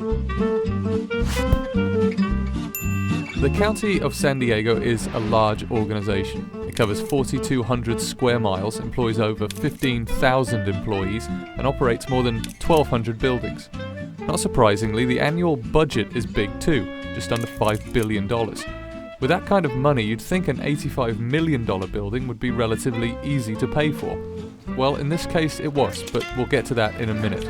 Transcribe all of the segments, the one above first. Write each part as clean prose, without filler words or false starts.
The County of San Diego is a large organization. It covers 4,200 square miles, employs over 15,000 employees, and operates more than 1,200 buildings. Not surprisingly, the annual budget is big too, just under $5 billion. With that kind of money, you'd think an $85 million building would be relatively easy to pay for. Well, in this case it was, but we'll get to that in a minute.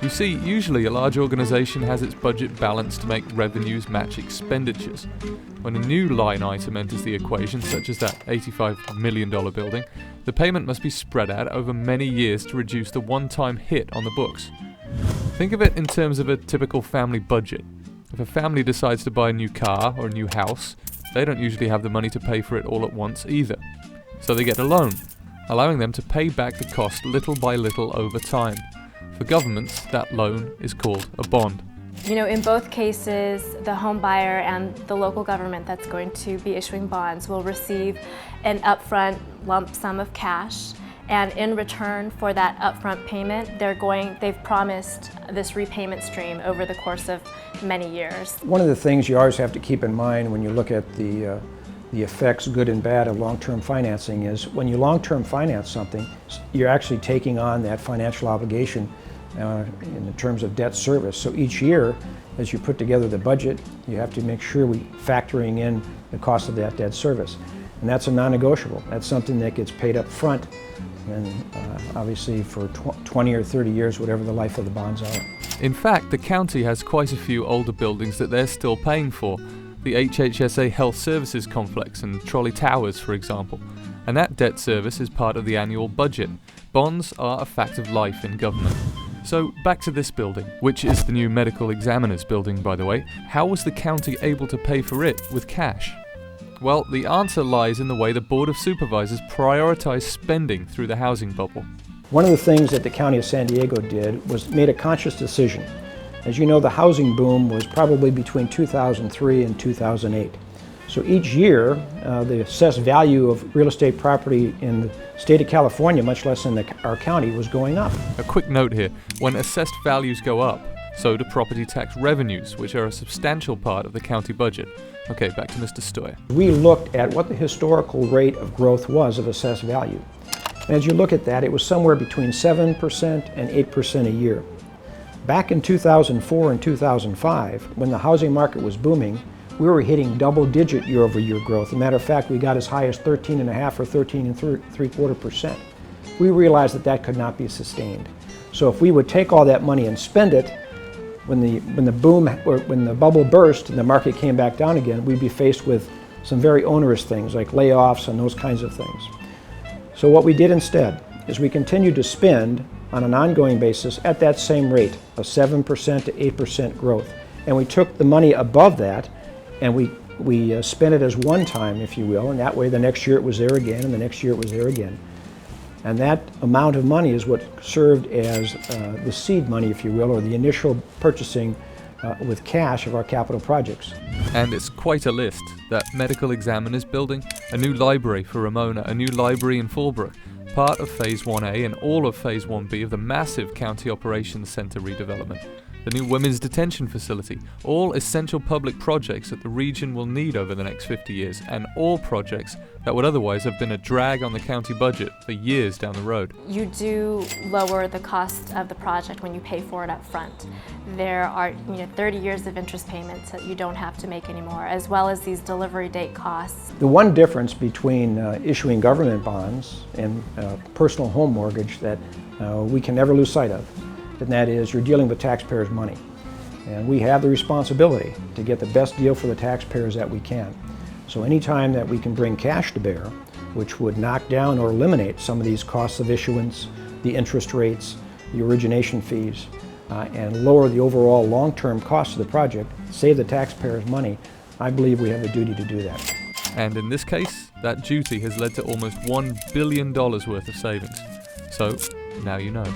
You see, usually a large organization has its budget balanced to make revenues match expenditures. When a new line item enters the equation, such as that $85 million building, the payment must be spread out over many years to reduce the one-time hit on the books. Think of it in terms of a typical family budget. If a family decides to buy a new car or a new house, they don't usually have the money to pay for it all at once either. So they get a loan, allowing them to pay back the cost little by little over time. For governments, that loan is called a bond. You know, in both cases, the home buyer and the local government that's going to be issuing bonds will receive an upfront lump sum of cash, and in return for that upfront payment, they've promised this repayment stream over the course of many years. One of the things you always have to keep in mind when you look at the effects, good and bad, of long-term financing is when you long-term finance something, you're actually taking on that financial obligation in terms of debt service. So each year, as you put together the budget, you have to make sure we're factoring in the cost of that debt service. And that's a non-negotiable. That's something that gets paid up front, and obviously for 20 or 30 years, whatever the life of the bonds are. In fact, the county has quite a few older buildings that they're still paying for. The HHSA Health Services Complex and Trolley Towers, for example. And that debt service is part of the annual budget. Bonds are a fact of life in government. So back to this building, which is the new medical examiner's building, by the way. How was the county able to pay for it with cash? Well, the answer lies in the way the Board of Supervisors prioritized spending through the housing bubble. One of the things that the County of San Diego did was made a conscious decision. As you know, the housing boom was probably between 2003 and 2008. So each year, the assessed value of real estate property in the state of California, much less in our county, was going up. A quick note here, when assessed values go up, so do property tax revenues, which are a substantial part of the county budget. Okay, back to Mr. Stoyer. We looked at what the historical rate of growth was of assessed value. And as you look at that, it was somewhere between 7% and 8% a year. Back in 2004 and 2005, when the housing market was booming, we were hitting double-digit year-over-year growth. As a matter of fact, we got as high as 13.5% or 13.75%. We realized that that could not be sustained. So if we would take all that money and spend it, when the bubble burst and the market came back down again, we'd be faced with some very onerous things like layoffs and those kinds of things. So what we did instead is we continued to spend on an ongoing basis at that same rate of 7% to 8% growth. And we took the money above that and we spent it as one time, if you will, and that way the next year it was there again and the next year it was there again. And that amount of money is what served as the seed money, if you will, or the initial purchasing with cash of our capital projects. And it's quite a list. That medical examiner's building, a new library for Ramona, a new library in Fallbrook, part of Phase 1A and all of Phase 1B of the massive County Operations Center redevelopment, the new women's detention facility, all essential public projects that the region will need over the next 50 years, and all projects that would otherwise have been a drag on the county budget for years down the road. You do lower the cost of the project when you pay for it up front. There are 30 years of interest payments that you don't have to make anymore, as well as these delivery date costs. The one difference between issuing government bonds and personal home mortgage that we can never lose sight of, and that is you're dealing with taxpayers' money. And we have the responsibility to get the best deal for the taxpayers that we can. So anytime that we can bring cash to bear, which would knock down or eliminate some of these costs of issuance, the interest rates, the origination fees, and lower the overall long-term cost of the project, save the taxpayers' money, I believe we have a duty to do that. And in this case, that duty has led to almost $1 billion worth of savings. So, now you know.